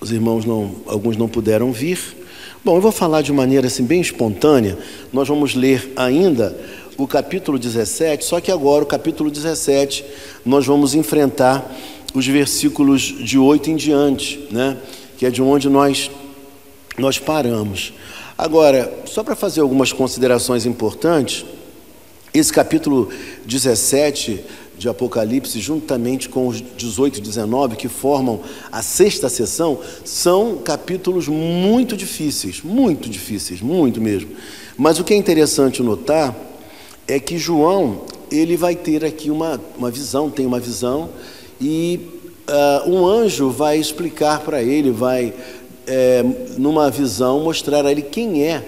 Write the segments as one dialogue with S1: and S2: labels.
S1: os irmãos alguns não puderam vir. Bom, eu vou falar de maneira assim bem espontânea. Nós vamos ler ainda o capítulo 17, só que agora o capítulo 17 nós vamos enfrentar os versículos de 8 em diante, né? Que é de onde nós paramos. Agora, só para fazer algumas considerações importantes, esse capítulo 17 de Apocalipse, juntamente com os 18 e 19, que formam a sexta sessão, são capítulos muito difíceis, muito mesmo. Mas o que é interessante notar é que João, ele vai ter aqui uma visão, tem uma visão, e um anjo vai explicar para ele, numa visão, mostrar a ele quem é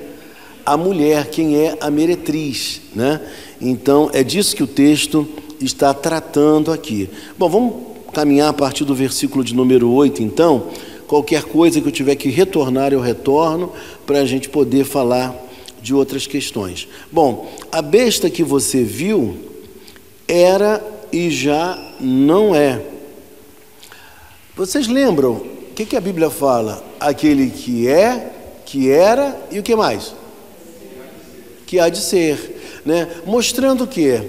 S1: a mulher, quem é a meretriz, né? Então, é disso que o texto está tratando aqui. Bom, vamos caminhar a partir do versículo de número 8, então. Qualquer coisa que eu tiver que retornar, eu retorno, para a gente poder falar de outras questões. Bom, a besta que você viu era e já não é. Vocês lembram o que a Bíblia fala? Aquele que é, que era e o que mais? Que há de ser, né? Mostrando o quê?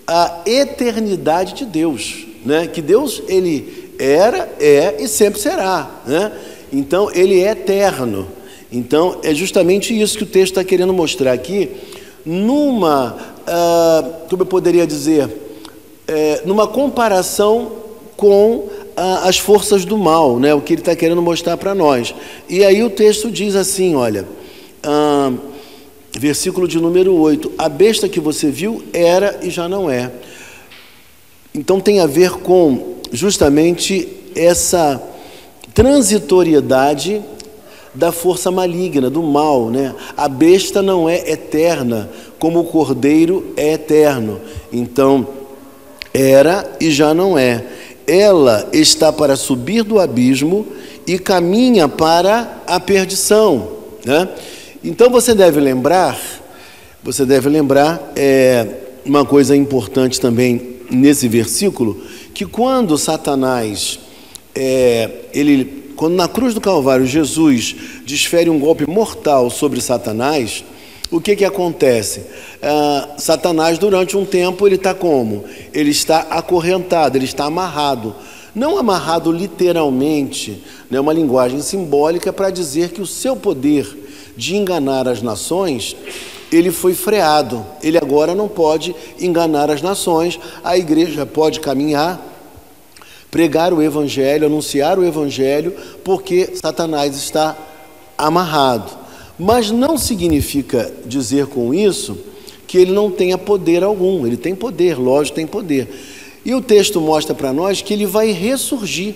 S1: A eternidade de Deus, né? Que Deus, ele era, é e sempre será, né? Então, ele é eterno. Então, é justamente isso que o texto está querendo mostrar aqui, numa, como eu poderia dizer, numa comparação com as forças do mal, né? O que ele está querendo mostrar para nós. E aí o texto diz assim, olha, versículo de número 8, a besta que você viu era e já não é. Então tem a ver com justamente essa transitoriedade da força maligna, do mal, né? A besta não é eterna, como o cordeiro é eterno. Então, era e já não é. Ela está para subir do abismo e caminha para a perdição, né? Então você deve lembrar uma coisa importante também nesse versículo, que quando Satanás, quando na cruz do Calvário Jesus desfere um golpe mortal sobre Satanás, o que acontece? Satanás, durante um tempo, ele está como? Ele está acorrentado, ele está amarrado. Não amarrado literalmente, né, uma linguagem simbólica para dizer que o seu poder de enganar as nações, ele foi freado. Ele agora não pode enganar as nações. A igreja pode caminhar, pregar o evangelho, anunciar o evangelho, porque Satanás está amarrado. Mas não significa dizer com isso que ele não tenha poder algum. Ele tem poder, lógico, tem poder. E o texto mostra para nós que ele vai ressurgir,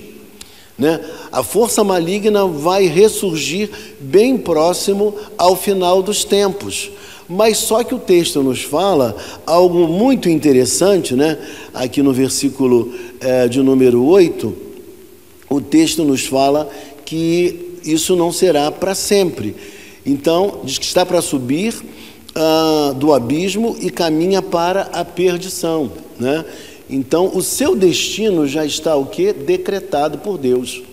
S1: né? A força maligna vai ressurgir bem próximo ao final dos tempos. Mas só que o texto nos fala algo muito interessante, né? Aqui no versículo de número 8, o texto nos fala que isso não será para sempre. Então, diz que está para subir do abismo e caminha para a perdição, né? Então, o seu destino já está o quê? Decretado por Deus,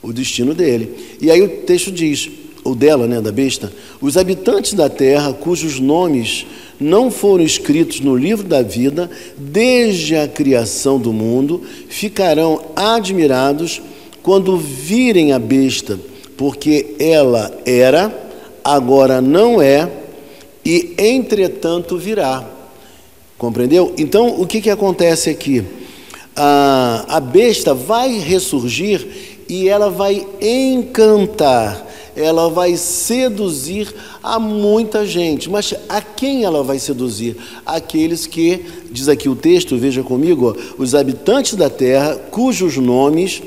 S1: o destino dele. E aí o texto diz, ou dela, né, da besta, os habitantes da terra, cujos nomes não foram escritos no livro da vida, desde a criação do mundo, ficarão admirados quando virem a besta, porque ela era, agora não é, e entretanto virá. Compreendeu? Então, o que acontece aqui? A besta vai ressurgir e ela vai encantar, ela vai seduzir a muita gente. Mas a quem ela vai seduzir? Aqueles que, diz aqui o texto, veja comigo, ó, os habitantes da terra, cujos nomes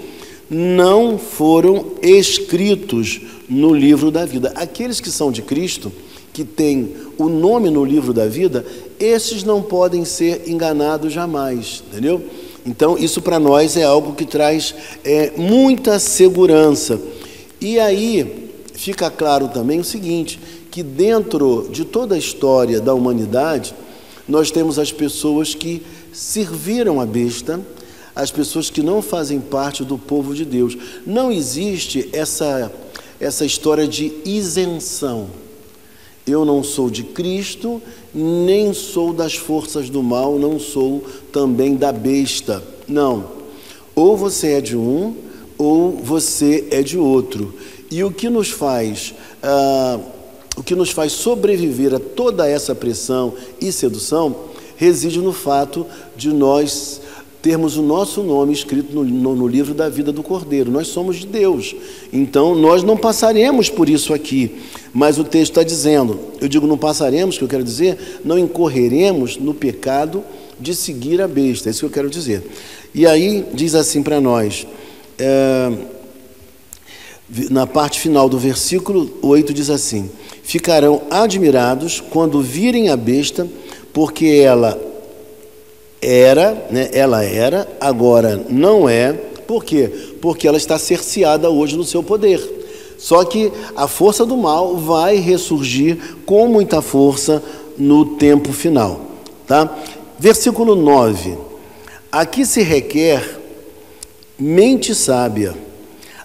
S1: não foram escritos no livro da vida. Aqueles que são de Cristo, que têm o nome no livro da vida, esses não podem ser enganados jamais, entendeu? Então, isso para nós é algo que traz muita segurança. E aí, fica claro também o seguinte, que dentro de toda a história da humanidade, nós temos as pessoas que serviram a besta, as pessoas que não fazem parte do povo de Deus. Não existe essa história de isenção. Eu não sou de Cristo, nem sou das forças do mal, não sou também da besta. Não. Ou você é de um, ou você é de outro. E o que nos faz sobreviver a toda essa pressão e sedução reside no fato de nós termos o nosso nome escrito no livro da vida do Cordeiro. Nós somos de Deus, então nós não passaremos por isso aqui, mas o texto está dizendo, eu digo não passaremos, que eu quero dizer, não incorreremos no pecado de seguir a besta, é isso que eu quero dizer. E aí diz assim para nós, na parte final do versículo 8 diz assim: ficarão admirados quando virem a besta, porque ela era, agora não é. Por quê? Porque ela está cerceada hoje no seu poder. Só que a força do mal vai ressurgir com muita força no tempo final, tá? Versículo 9. Aqui se requer mente sábia.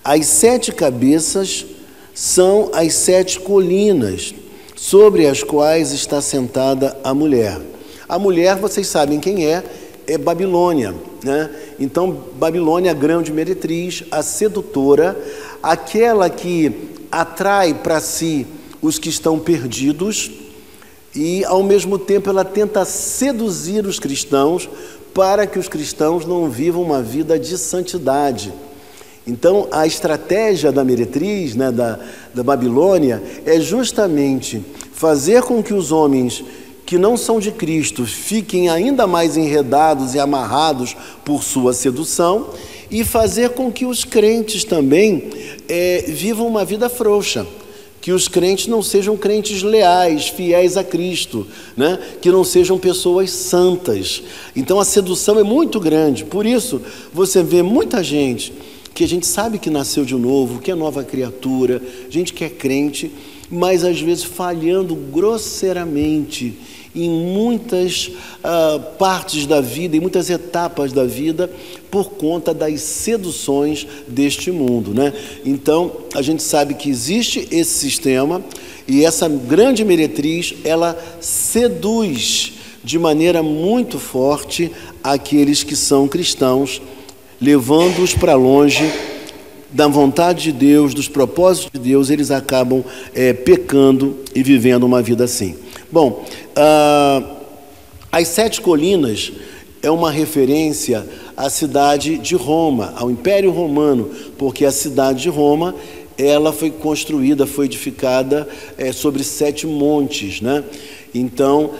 S1: As 7 cabeças são as 7 colinas sobre as quais está sentada a mulher. A mulher, vocês sabem quem é Babilônia, né? Então, Babilônia, a grande meretriz, a sedutora, aquela que atrai para si os que estão perdidos e, ao mesmo tempo, ela tenta seduzir os cristãos para que os cristãos não vivam uma vida de santidade. Então, a estratégia da meretriz, né, da Babilônia, é justamente fazer com que os homens que não são de Cristo fiquem ainda mais enredados e amarrados por sua sedução e fazer com que os crentes também vivam uma vida frouxa, que os crentes não sejam crentes leais, fiéis a Cristo, né? Que não sejam pessoas santas. Então a sedução é muito grande, por isso você vê muita gente que a gente sabe que nasceu de novo, que é nova criatura, gente que é crente, mas às vezes falhando grosseiramente em muitas partes da vida, em muitas etapas da vida, por conta das seduções deste mundo, né? Então, a gente sabe que existe esse sistema e essa grande meretriz, ela seduz de maneira muito forte aqueles que são cristãos, levando-os para longe da vontade de Deus, dos propósitos de Deus. Eles acabam pecando e vivendo uma vida assim. Bom, as 7 colinas é uma referência à cidade de Roma, ao Império Romano, porque a cidade de Roma, ela foi construída, foi edificada sobre 7 montes, né? Então,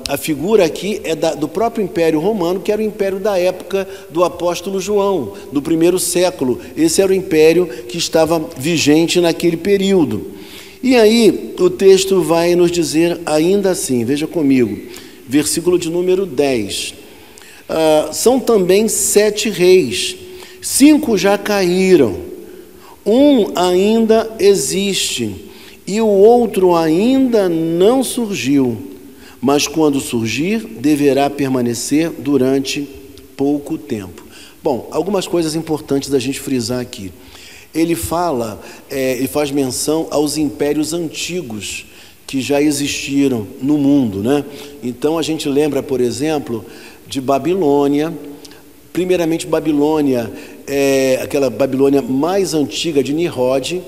S1: a figura aqui é do próprio Império Romano, que era o império da época do apóstolo João, do 1º século. Esse era o império que estava vigente naquele período. E aí, o texto vai nos dizer ainda assim, veja comigo, versículo de número 10. São também 7 reis, 5 já caíram, um ainda existe, e o outro ainda não surgiu, mas quando surgir, deverá permanecer durante pouco tempo. Bom, algumas coisas importantes da gente frisar aqui. Ele fala, ele faz menção aos impérios antigos que já existiram no mundo, né? Então a gente lembra, por exemplo, de Babilônia. Primeiramente, Babilônia é aquela Babilônia mais antiga de Nimrod.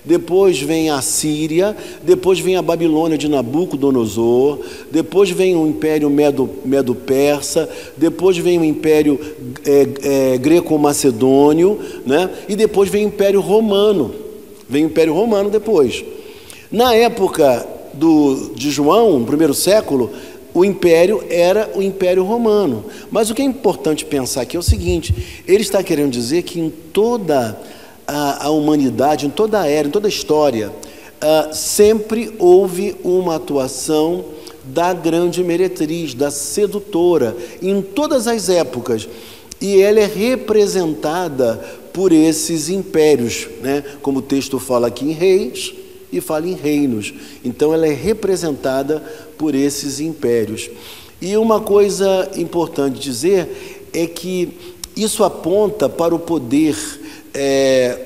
S1: Depois vem a Síria, depois vem a Babilônia de Nabucodonosor, depois vem o Império Medo-Persa, depois vem o Império Greco-Macedônio, né? E depois vem o Império Romano. Vem o Império Romano depois. Na época de João, no 1º século, o império era o Império Romano. Mas o que é importante pensar aqui é o seguinte: ele está querendo dizer que em toda a humanidade, em toda a era, em toda a história, sempre houve uma atuação da grande meretriz, da sedutora, em todas as épocas. E ela é representada por esses impérios, né? Como o texto fala aqui em reis e fala em reinos. Então ela é representada por esses impérios. E uma coisa importante dizer é que isso aponta para o poder,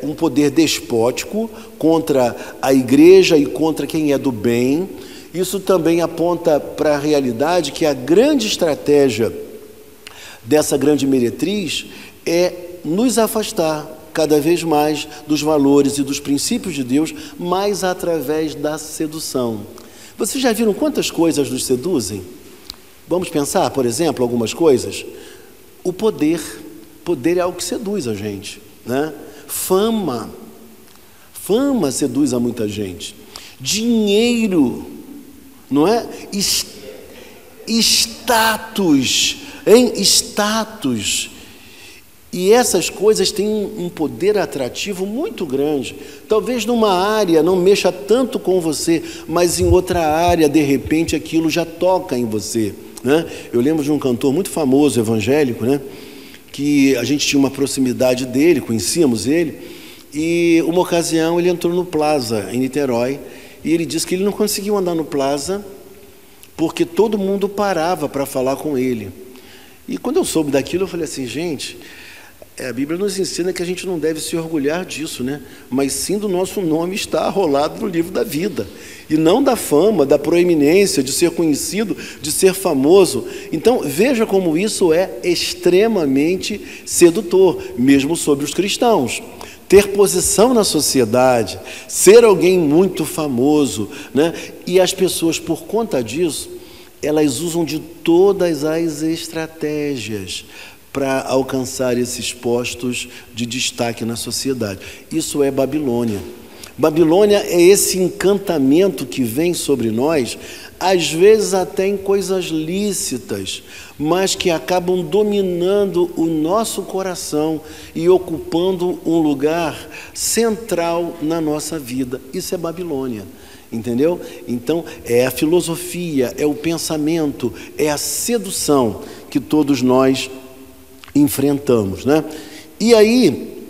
S1: um poder despótico contra a igreja e contra quem é do bem. Isso também aponta para a realidade que a grande estratégia dessa grande meretriz é nos afastar cada vez mais dos valores e dos princípios de Deus, mais através da sedução. Vocês já viram quantas coisas nos seduzem? Vamos pensar, por exemplo, algumas coisas. O poder. Poder é algo que seduz a gente, né? Fama seduz a muita gente. Dinheiro, não é? Status, hein? Status. E essas coisas têm um poder atrativo muito grande. Talvez numa área não mexa tanto com você, mas em outra área, de repente, aquilo já toca em você, né? Eu lembro de um cantor muito famoso, evangélico, né? Que a gente tinha uma proximidade dele, conhecíamos ele, e uma ocasião ele entrou no Plaza, em Niterói, e ele disse que ele não conseguiu andar no Plaza porque todo mundo parava para falar com ele. E quando eu soube daquilo, eu falei assim, gente, a Bíblia nos ensina que a gente não deve se orgulhar disso, né? Mas sim do nosso nome estar arrolado no livro da vida, e não da fama, da proeminência, de ser conhecido, de ser famoso. Então, veja como isso é extremamente sedutor, mesmo sobre os cristãos. Ter posição na sociedade, ser alguém muito famoso, né? E as pessoas, por conta disso, elas usam de todas as estratégias para alcançar esses postos de destaque na sociedade. Isso é Babilônia. Babilônia é esse encantamento que vem sobre nós, às vezes até em coisas lícitas, mas que acabam dominando o nosso coração e ocupando um lugar central na nossa vida. Isso é Babilônia, entendeu? Então, é a filosofia, é o pensamento, é a sedução que todos nós enfrentamos, né? E aí,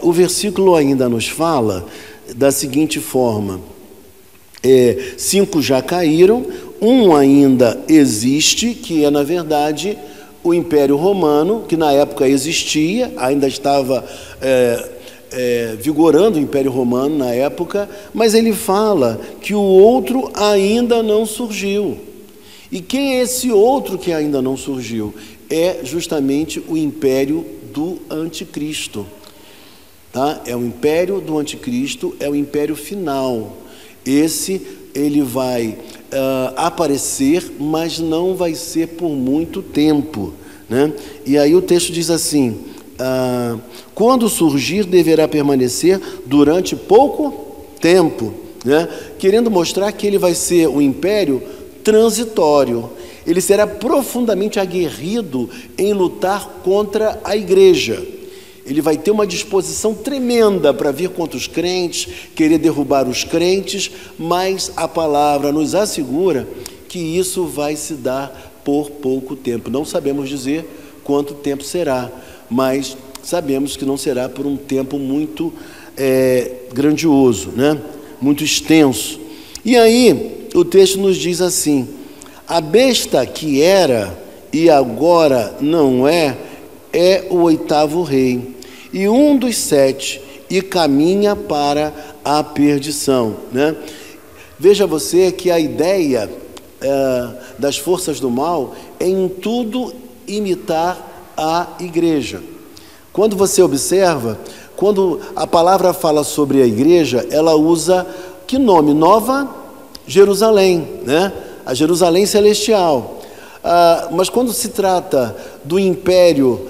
S1: o versículo ainda nos fala da seguinte forma: 5 já caíram, um ainda existe, que é, na verdade, o Império Romano, que na época existia, ainda estava vigorando o Império Romano na época, mas ele fala que o outro ainda não surgiu. E quem é esse outro que ainda não surgiu? É justamente o Império do Anticristo. Tá? É o Império do Anticristo, é o Império final. Ele vai aparecer, mas não vai ser por muito tempo, né? E aí o texto diz assim, quando surgir deverá permanecer durante pouco tempo, né? Querendo mostrar que ele vai ser um império transitório. Ele será profundamente aguerrido em lutar contra a igreja. Ele vai ter uma disposição tremenda para vir contra os crentes, querer derrubar os crentes, mas a palavra nos assegura que isso vai se dar por pouco tempo. Não sabemos dizer quanto tempo será, mas sabemos que não será por um tempo muito grandioso, né? Muito extenso. E aí o texto nos diz assim: a besta que era e agora não é o 8º rei, e um dos 7, e caminha para a perdição, né? Veja você que a ideia das forças do mal é em tudo imitar a igreja. Quando você observa, quando a palavra fala sobre a igreja, ela usa que nome? Nova Jerusalém, né? A Jerusalém celestial. Mas quando se trata do império,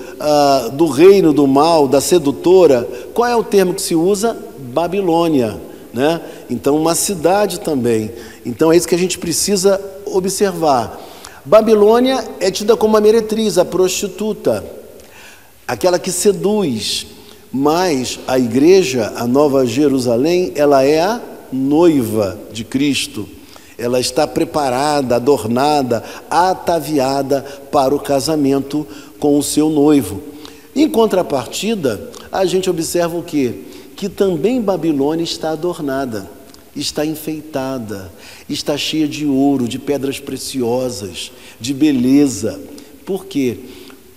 S1: do reino do mal, da sedutora, qual é o termo que se usa? Babilônia, né? Então, uma cidade também. Então, é isso que a gente precisa observar. Babilônia é tida como a meretriz, a prostituta, aquela que seduz, mas a igreja, a Nova Jerusalém, ela é a noiva de Cristo. Ela está preparada, adornada, ataviada para o casamento com o seu noivo. Em contrapartida, a gente observa o quê? Que também Babilônia está adornada, está enfeitada, está cheia de ouro, de pedras preciosas, de beleza. Por quê?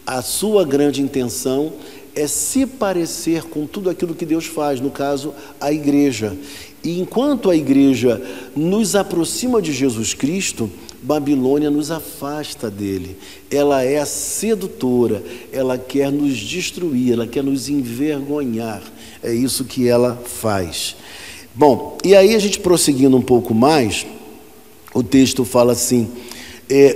S1: A sua grande intenção é se parecer com tudo aquilo que Deus faz, no caso, a igreja. E enquanto a igreja nos aproxima de Jesus Cristo, Babilônia nos afasta dele. Ela é sedutora, ela quer nos destruir, ela quer nos envergonhar. É isso que ela faz. Bom, e aí a gente prosseguindo um pouco mais, o texto fala assim: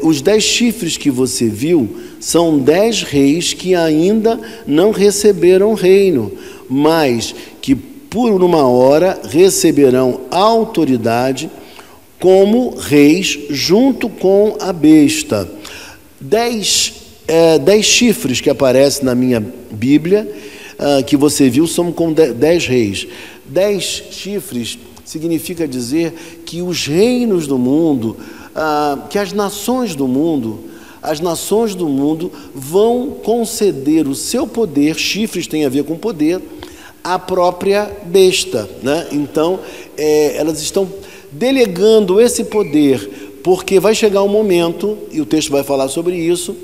S1: os 10 chifres que você viu são 10 reis que ainda não receberam reino, mas que por uma hora receberão autoridade como reis junto com a besta. 10 chifres que aparecem na minha Bíblia, que você viu, são com 10 reis. 10 chifres significa dizer que os reinos do mundo, que as nações do mundo vão conceder o seu poder, chifres tem a ver com poder, à própria besta, né? Então, elas estão delegando esse poder, porque vai chegar um momento, e o texto vai falar sobre isso,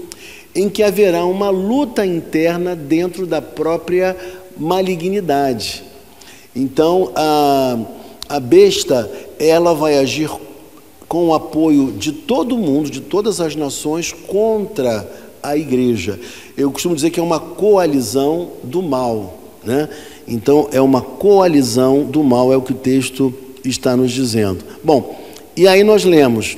S1: em que haverá uma luta interna dentro da própria malignidade. Então, a besta, ela vai agir com o apoio de todo mundo, de todas as nações, contra a igreja. Eu costumo dizer que é uma coalizão do mal, né? Então, é uma coalizão do mal, é o que o texto está nos dizendo. Bom, e aí nós lemos,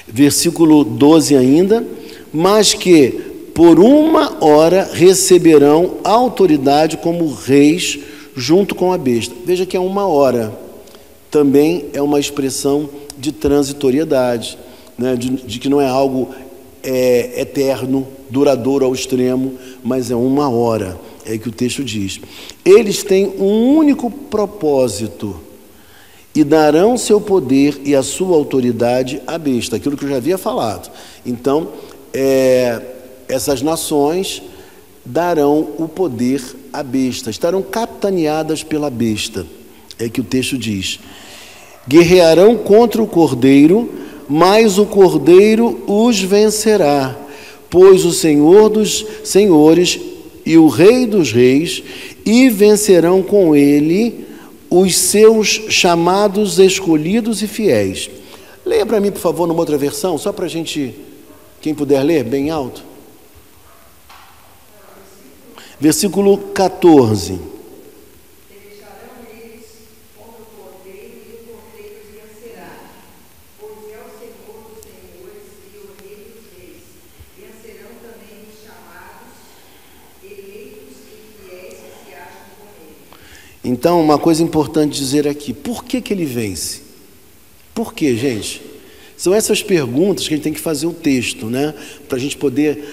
S1: versículo 12 ainda: mas que por uma hora receberão autoridade como reis junto com a besta. Veja que é uma hora, também é uma expressão de transitoriedade, né? de que não é algo eterno, duradouro ao extremo, mas é uma hora, é que o texto diz. Eles têm um único propósito, e darão seu poder e a sua autoridade à besta, aquilo que eu já havia falado. Então, essas nações darão o poder à besta, estarão capitaneadas pela besta, é que o texto diz. Guerrearão contra o cordeiro, mas o cordeiro os vencerá, pois o Senhor dos senhores e o Rei dos reis, e vencerão com ele os seus chamados, escolhidos e fiéis. Leia para mim, por favor, numa outra versão, só para a gente, quem puder ler, bem alto. Versículo 14.
S2: Deixarão eles contra o cordeiro, e o cordeiro os vencerá, pois é o Senhor dos senhores e o Rei dos reis. Vencerão também os chamados, eleitos e fiéis que se acham com ele.
S1: Então, uma coisa importante dizer aqui: por que ele vence? Por quê, gente? São essas perguntas que a gente tem que fazer o texto, né? Para a gente poder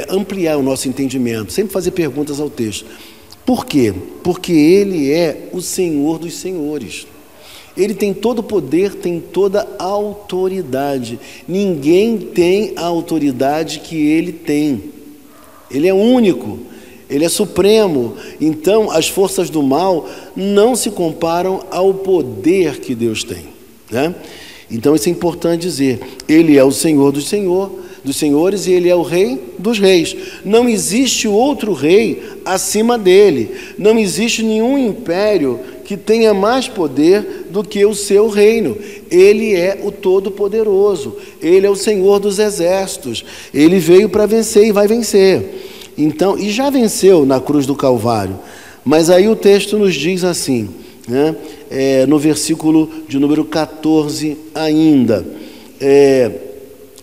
S1: ampliar o nosso entendimento. Sempre fazer perguntas ao texto. Por quê? Porque ele é o Senhor dos senhores. Ele tem todo o poder, tem toda a autoridade. Ninguém tem a autoridade que ele tem. Ele é único. Ele é supremo. Então, as forças do mal não se comparam ao poder que Deus tem, né? Então, isso é importante dizer. Ele é o Senhor dos senhores, e ele é o Rei dos reis. Não existe outro rei acima dele. Não existe nenhum império que tenha mais poder do que o seu reino. Ele é o Todo-Poderoso. Ele é o Senhor dos exércitos. Ele veio para vencer e vai vencer. Então, e já venceu na cruz do Calvário. Mas aí o texto nos diz assim, né? No versículo de número 14 ainda: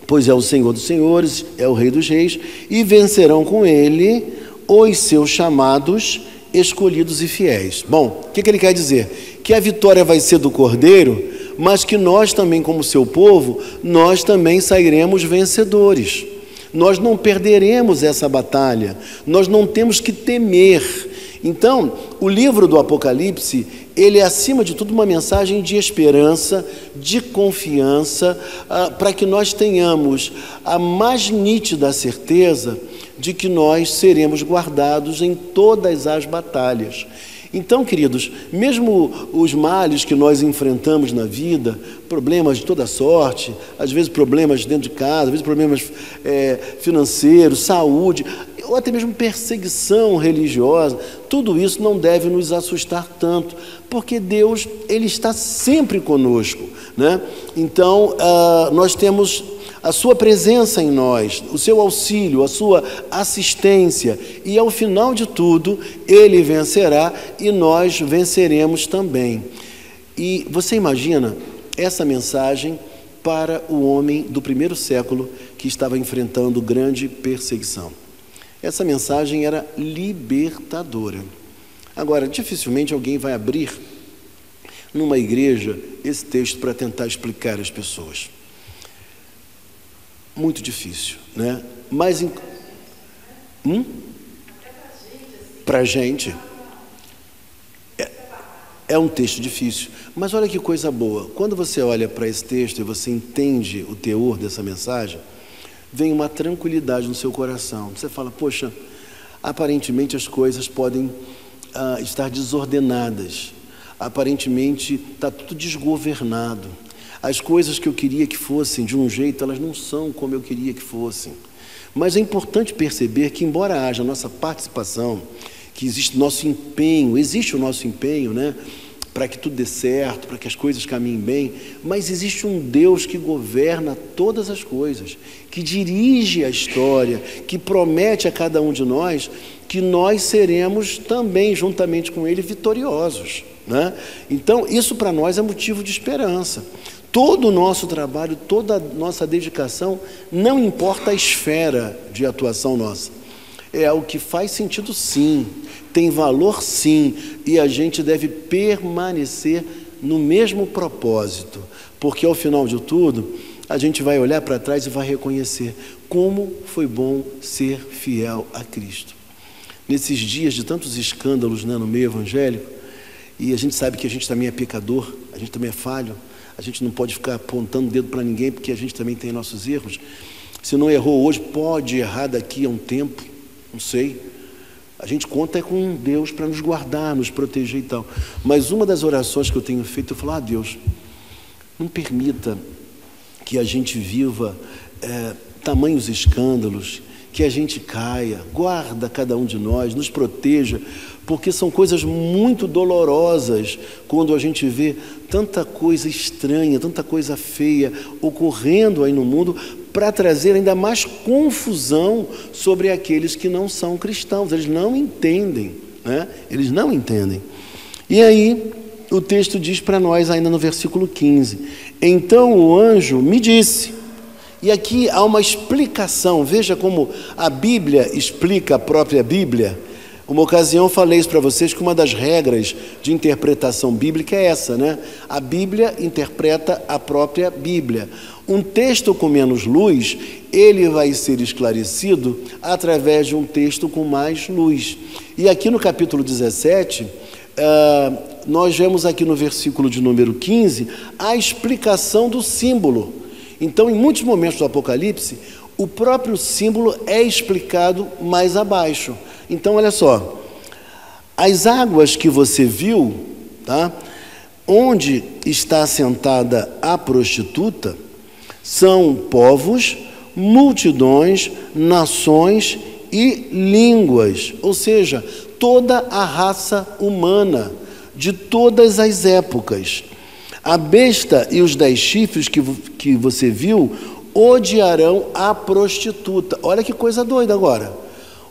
S1: pois é o Senhor dos senhores, é o Rei dos reis, e vencerão com ele os seus chamados, escolhidos e fiéis. Bom, o que ele quer dizer? Que a vitória vai ser do Cordeiro, mas que nós também, como seu povo, nós também sairemos vencedores. Nós não perderemos essa batalha, nós não temos que temer. Então, o livro do Apocalipse, ele é, acima de tudo, uma mensagem de esperança, de confiança, para que nós tenhamos a mais nítida certeza de que nós seremos guardados em todas as batalhas. Então, queridos, mesmo os males que nós enfrentamos na vida, problemas de toda sorte, às vezes problemas dentro de casa, às vezes problemas financeiros, saúde, ou até mesmo perseguição religiosa, tudo isso não deve nos assustar tanto, porque Deus, Ele está sempre conosco, né? Então, nós temos a sua presença em nós, o seu auxílio, a sua assistência, e ao final de tudo, Ele vencerá e nós venceremos também. E você imagina essa mensagem para o homem do primeiro século que estava enfrentando grande perseguição. Essa mensagem era libertadora. Agora, dificilmente alguém vai abrir numa igreja esse texto para tentar explicar às pessoas. Muito difícil, né? Mas para a gente é um texto difícil. Mas olha que coisa boa. Quando você olha para esse texto e você entende o teor dessa mensagem, vem uma tranquilidade no seu coração. Você fala, poxa, aparentemente as coisas podem estar desordenadas. Aparentemente está tudo desgovernado. As coisas que eu queria que fossem de um jeito, elas não são como eu queria que fossem. Mas é importante perceber que, embora haja a nossa participação, que existe o nosso empenho, né, para que tudo dê certo, para que as coisas caminhem bem, mas existe um Deus que governa todas as coisas, que dirige a história, que promete a cada um de nós que nós seremos também, juntamente com Ele, vitoriosos, né? Então, isso para nós é motivo de esperança. Todo o nosso trabalho, toda a nossa dedicação, não importa a esfera de atuação nossa. É algo que faz sentido sim, tem valor sim, e a gente deve permanecer no mesmo propósito, porque ao final de tudo, a gente vai olhar para trás e vai reconhecer como foi bom ser fiel a Cristo. Nesses dias de tantos escândalos, né, no meio evangélico, e a gente sabe que a gente também é pecador, a gente também é falho, a gente não pode ficar apontando o dedo para ninguém, porque a gente também tem nossos erros. Se não errou hoje, pode errar daqui a um tempo, não sei. A gente conta com Deus para nos guardar, nos proteger e tal. Mas uma das orações que eu tenho feito, eu falo, Deus, não permita que a gente viva tamanhos escândalos, que a gente caia, guarda cada um de nós, nos proteja, porque são coisas muito dolorosas quando a gente vê tanta coisa estranha, tanta coisa feia ocorrendo aí no mundo, para trazer ainda mais confusão sobre aqueles que não são cristãos. Eles não entendem, né? Eles não entendem. E aí o texto diz para nós ainda no versículo 15, então o anjo me disse, e aqui há uma explicação, veja como a Bíblia explica a própria Bíblia. Uma ocasião eu falei isso para vocês, que uma das regras de interpretação bíblica é essa, né? A Bíblia interpreta a própria Bíblia. Um texto com menos luz, ele vai ser esclarecido através de um texto com mais luz. E aqui no capítulo 17, nós vemos aqui no versículo de número 15, a explicação do símbolo. Então, em muitos momentos do Apocalipse, o próprio símbolo é explicado mais abaixo. Então, olha só, as águas que você viu, tá? Onde está assentada a prostituta, são povos, multidões, nações e línguas, ou seja, toda a raça humana, de todas as épocas. A besta e os 10 chifres que você viu odiarão a prostituta. Olha que coisa doida agora.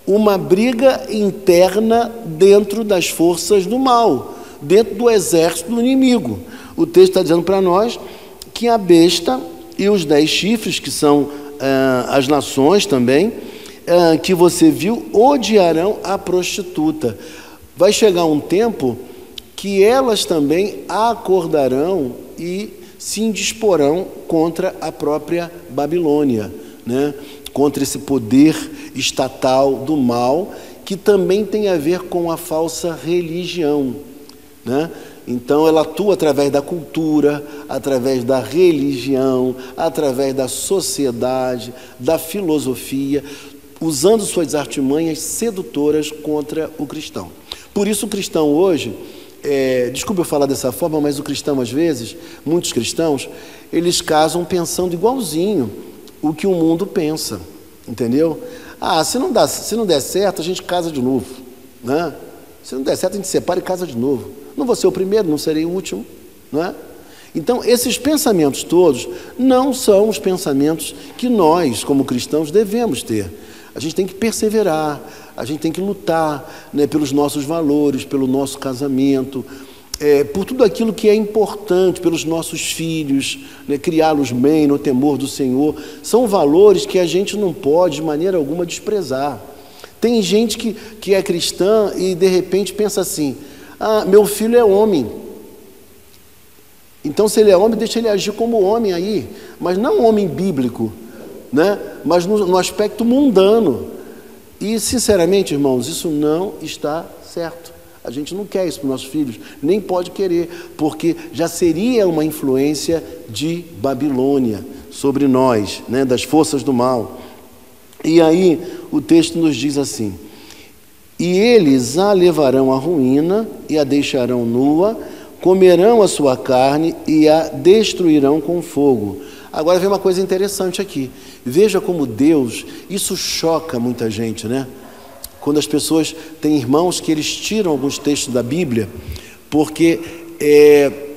S1: Uma briga interna dentro das forças do mal, dentro do exército do inimigo. O texto está dizendo para nós que a besta e os 10 chifres, que são as nações também, que você viu, odiarão a prostituta. Vai chegar um tempo que elas também acordarão e se indisporão contra a própria Babilônia, né? Contra esse poder estatal do mal, que também tem a ver com a falsa religião, né? Então ela atua através da cultura, através da religião, através da sociedade, da filosofia, usando suas artimanhas sedutoras contra o cristão. Por isso o cristão hoje, desculpa eu falar dessa forma, mas o cristão às vezes, muitos cristãos, eles casam pensando igualzinho o que o mundo pensa, entendeu? Se não der certo, a gente casa de novo, né? Se não der certo, a gente separa e casa de novo. Não vou ser o primeiro, não serei o último, não é? Então, esses pensamentos todos não são os pensamentos que nós, como cristãos, devemos ter. A gente tem que perseverar, a gente tem que lutar, né, pelos nossos valores, pelo nosso casamento, por tudo aquilo que é importante, pelos nossos filhos, né, criá-los bem no temor do Senhor. São valores que a gente não pode, de maneira alguma, desprezar. Tem gente que é cristã e, de repente, pensa assim: meu filho é homem. Então, se ele é homem, deixa ele agir como homem aí, mas não homem bíblico, né? Mas no aspecto mundano. E, sinceramente, irmãos, isso não está certo. A gente não quer isso para os nossos filhos, nem pode querer, porque já seria uma influência de Babilônia sobre nós, né? Das forças do mal. E aí o texto nos diz assim: e eles a levarão à ruína e a deixarão nua, comerão a sua carne e a destruirão com fogo. Agora vem uma coisa interessante aqui. Veja como Deus, isso choca muita gente, né? Quando as pessoas têm irmãos que eles tiram alguns textos da Bíblia, porque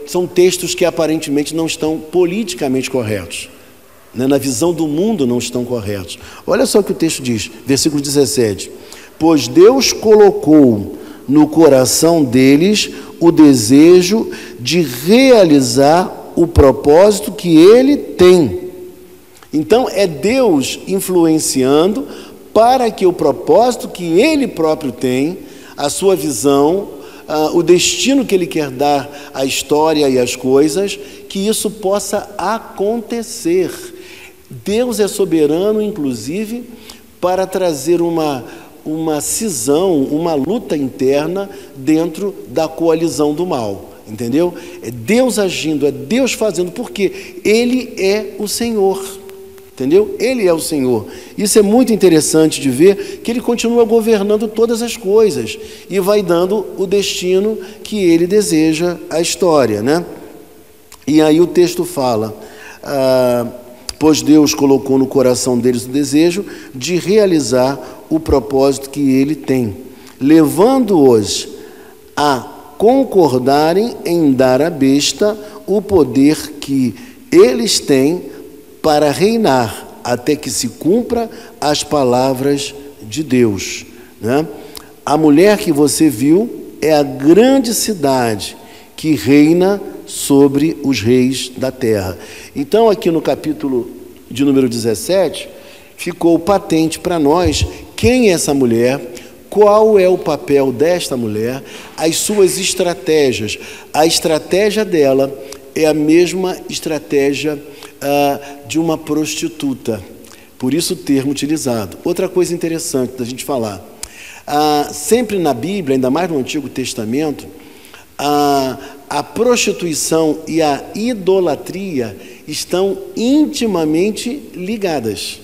S1: são textos que aparentemente não estão politicamente corretos, né? Na visão do mundo não estão corretos. Olha só o que o texto diz, versículo 17: pois Deus colocou no coração deles o desejo de realizar o propósito que ele tem. Então é Deus influenciando para que o propósito que ele próprio tem, a sua visão, o destino que ele quer dar à história e às coisas, que isso possa acontecer. Deus é soberano, inclusive, para trazer uma cisão, uma luta interna dentro da coalizão do mal, entendeu? É Deus agindo, é Deus fazendo, porque Ele é o Senhor, entendeu? Ele é o Senhor. Isso é muito interessante de ver, que Ele continua governando todas as coisas e vai dando o destino que Ele deseja à história, né? E aí o texto fala: pois Deus colocou no coração deles o desejo de realizar o propósito que ele tem, levando-os a concordarem em dar à besta o poder que eles têm para reinar, até que se cumpra as palavras de Deus, né? A mulher que você viu é a grande cidade que reina sobre os reis da terra. Então, aqui no capítulo de número 17, ficou patente para nós quem é essa mulher, qual é o papel desta mulher, as suas estratégias. A estratégia dela é a mesma estratégia de uma prostituta, por isso o termo utilizado. Outra coisa interessante da gente falar, sempre na Bíblia, ainda mais no Antigo Testamento, a prostituição e a idolatria estão intimamente ligadas.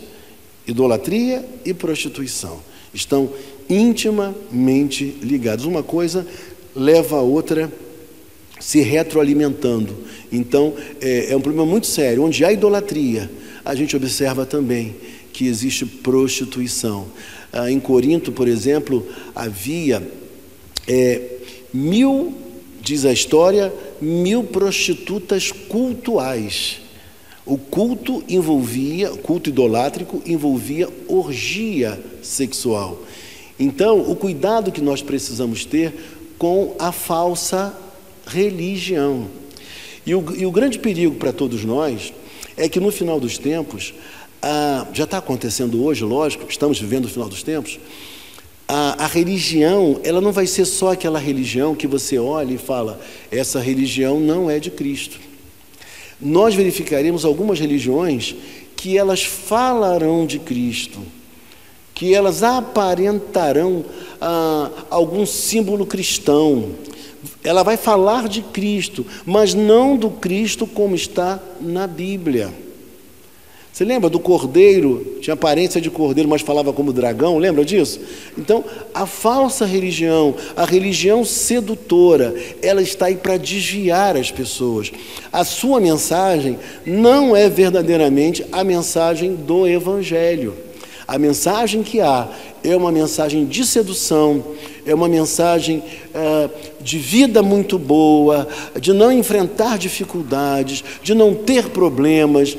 S1: Idolatria e prostituição estão intimamente ligadas. Uma coisa leva a outra, se retroalimentando. Então, é um problema muito sério. Onde há idolatria, a gente observa também que existe prostituição. Em Corinto, por exemplo, havia 1000, diz a história, 1000 prostitutas cultuais. O culto idolátrico envolvia orgia sexual. Então, o cuidado que nós precisamos ter com a falsa religião. E o grande perigo para todos nós é que no final dos tempos, já está acontecendo hoje, lógico, estamos vivendo o final dos tempos, a religião, ela não vai ser só aquela religião que você olha e fala, essa religião não é de Cristo. Nós verificaremos algumas religiões que elas falarão de Cristo, que elas aparentarão algum símbolo cristão. Ela vai falar de Cristo, mas não do Cristo como está na Bíblia. Você lembra do cordeiro? Tinha aparência de cordeiro, mas falava como dragão, lembra disso? Então, a falsa religião, a religião sedutora, ela está aí para desviar as pessoas. A sua mensagem não é verdadeiramente a mensagem do Evangelho. A mensagem que há é uma mensagem de sedução, é uma mensagem de vida muito boa, de não enfrentar dificuldades, de não ter problemas,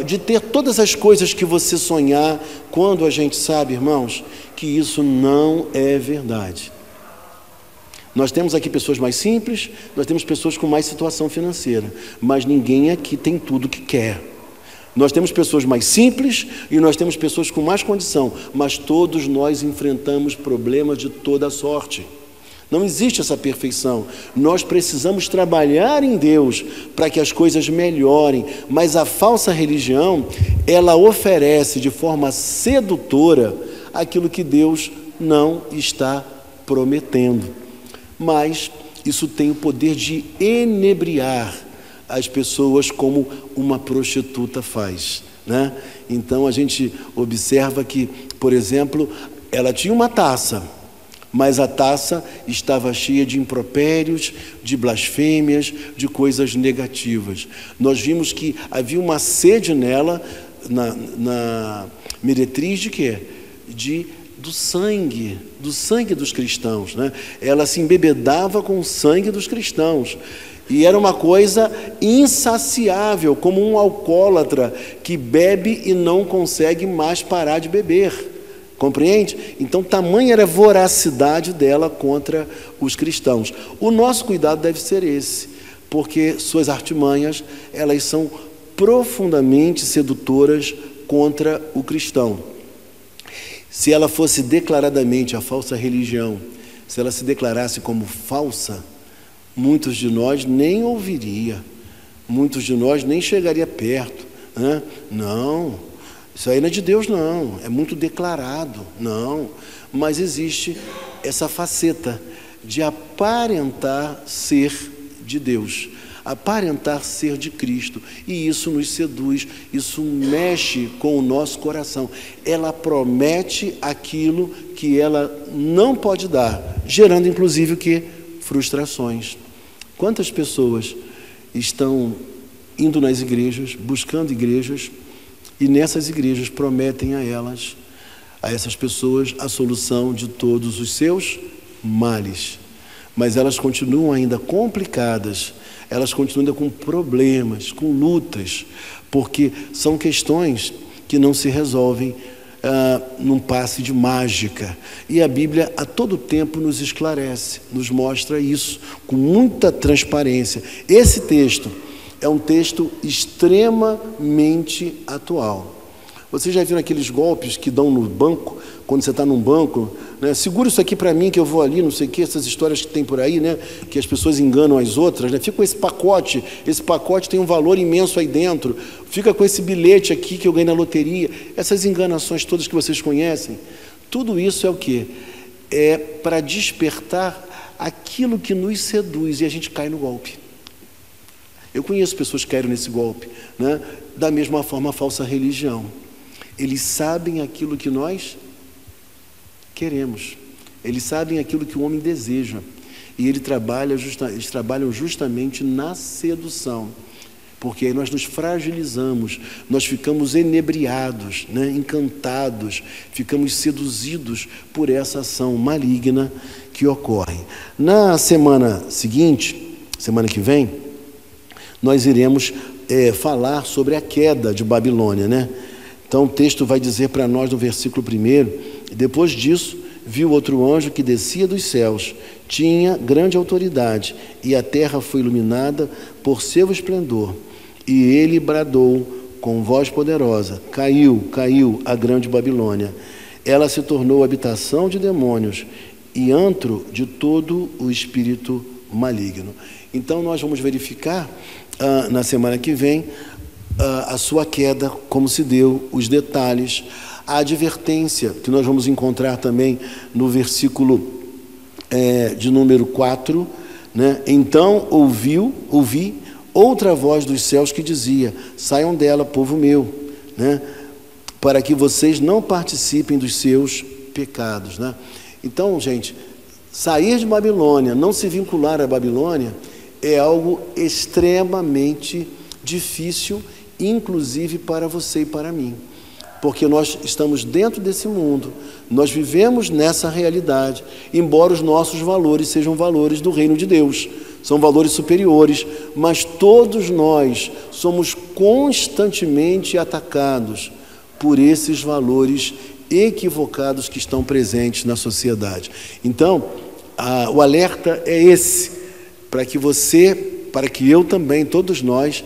S1: de ter todas as coisas que você sonhar, quando a gente sabe, irmãos, que isso não é verdade. Nós temos aqui pessoas mais simples, nós temos pessoas com mais situação financeira, mas ninguém aqui tem tudo que quer. Nós temos pessoas mais simples e nós temos pessoas com mais condição, mas todos nós enfrentamos problemas de toda sorte. Não existe essa perfeição. Nós precisamos trabalhar em Deus para que as coisas melhorem, mas a falsa religião, ela oferece de forma sedutora aquilo que Deus não está prometendo. Mas isso tem o poder de enebriar as pessoas como uma prostituta faz, né? Então a gente observa que, por exemplo, ela tinha uma taça, mas a taça estava cheia de impropérios, de blasfêmias, de coisas negativas. Nós vimos que havia uma sede nela, na meretriz de quê? Do sangue dos cristãos, né? Ela se embebedava com o sangue dos cristãos. E era uma coisa insaciável, como um alcoólatra que bebe e não consegue mais parar de beber. Compreende? Então, tamanha era a voracidade dela contra os cristãos. O nosso cuidado deve ser esse, porque suas artimanhas, elas são profundamente sedutoras contra o cristão. Se ela fosse declaradamente a falsa religião, se ela se declarasse como falsa, muitos de nós nem ouviria, muitos de nós nem chegaria perto, né? Não, isso aí não é de Deus, não, é muito declarado, não. Mas existe essa faceta de aparentar ser de Deus, aparentar ser de Cristo, e isso nos seduz, isso mexe com o nosso coração. Ela promete aquilo que ela não pode dar, gerando inclusive o quê? Frustrações. Quantas pessoas estão indo nas igrejas, buscando igrejas, e nessas igrejas prometem a elas, a essas pessoas, a solução de todos os seus males, mas elas continuam ainda complicadas, elas continuam ainda com problemas, com lutas, porque são questões que não se resolvem num passe de mágica. E a Bíblia a todo tempo nos esclarece, nos mostra isso com muita transparência. Esse texto é um texto extremamente atual. Vocês já viram aqueles golpes que dão no banco, quando você está num banco, né? Segura isso aqui para mim que eu vou ali, não sei o que, essas histórias que tem por aí, né? Que as pessoas enganam as outras, né? Fica com esse pacote tem um valor imenso aí dentro, fica com esse bilhete aqui que eu ganhei na loteria, essas enganações todas que vocês conhecem, tudo isso é o quê? É para despertar aquilo que nos seduz e a gente cai no golpe. Eu conheço pessoas que caíram nesse golpe, né? Da mesma forma a falsa religião. Eles sabem aquilo que nós queremos, eles sabem aquilo que o homem deseja, e eles trabalham justamente na sedução, porque aí nós nos fragilizamos, nós ficamos enebriados, né? Encantados, ficamos seduzidos por essa ação maligna que ocorre. Na semana seguinte, semana que vem, nós iremos falar sobre a queda de Babilônia, né? Então o texto vai dizer para nós no versículo 1: depois disso, viu outro anjo que descia dos céus, tinha grande autoridade, e a terra foi iluminada por seu esplendor. E ele bradou com voz poderosa: caiu, caiu a grande Babilônia. Ela se tornou habitação de demônios e antro de todo o espírito maligno. Então nós vamos verificar na semana que vem a sua queda, como se deu, os detalhes, a advertência que nós vamos encontrar também no versículo de número 4, né? Então ouvi outra voz dos céus que dizia: saiam dela, povo meu, né? Para que vocês não participem dos seus pecados, né? Então, gente, sair de Babilônia, não se vincular à Babilônia, é algo extremamente difícil, inclusive para você e para mim, porque nós estamos dentro desse mundo, nós vivemos nessa realidade, embora os nossos valores sejam valores do reino de Deus, são valores superiores, mas todos nós somos constantemente atacados por esses valores equivocados que estão presentes na sociedade. Então, o alerta é esse, para que você, para que eu também, todos nós,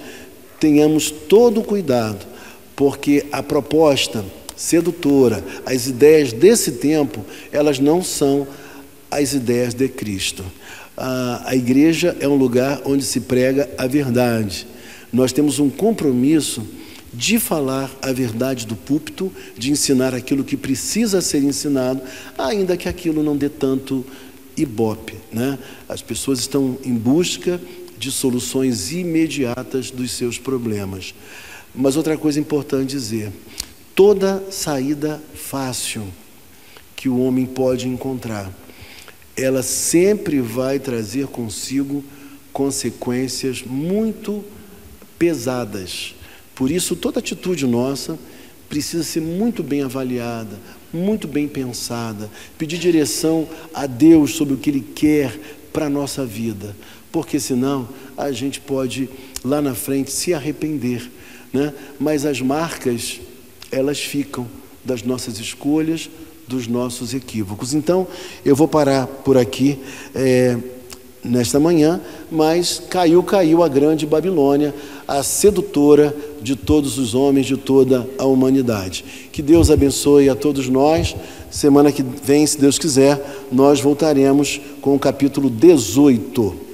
S1: tenhamos todo o cuidado, porque a proposta sedutora, as ideias desse tempo, elas não são as ideias de Cristo. A igreja é um lugar onde se prega a verdade. Nós temos um compromisso de falar a verdade do púlpito, de ensinar aquilo que precisa ser ensinado, ainda que aquilo não dê tanto ibope, né? As pessoas estão em busca de soluções imediatas dos seus problemas. Mas outra coisa importante dizer, toda saída fácil que o homem pode encontrar, ela sempre vai trazer consigo consequências muito pesadas. Por isso, toda atitude nossa precisa ser muito bem avaliada, muito bem pensada, pedir direção a Deus sobre o que Ele quer para a nossa vida, porque senão a gente pode lá na frente se arrepender, né? Mas as marcas, elas ficam das nossas escolhas, dos nossos equívocos. Então, eu vou parar por aqui nesta manhã, mas caiu a grande Babilônia, a sedutora de todos os homens, de toda a humanidade. Que Deus abençoe a todos nós. Semana que vem, se Deus quiser, nós voltaremos com o capítulo 18.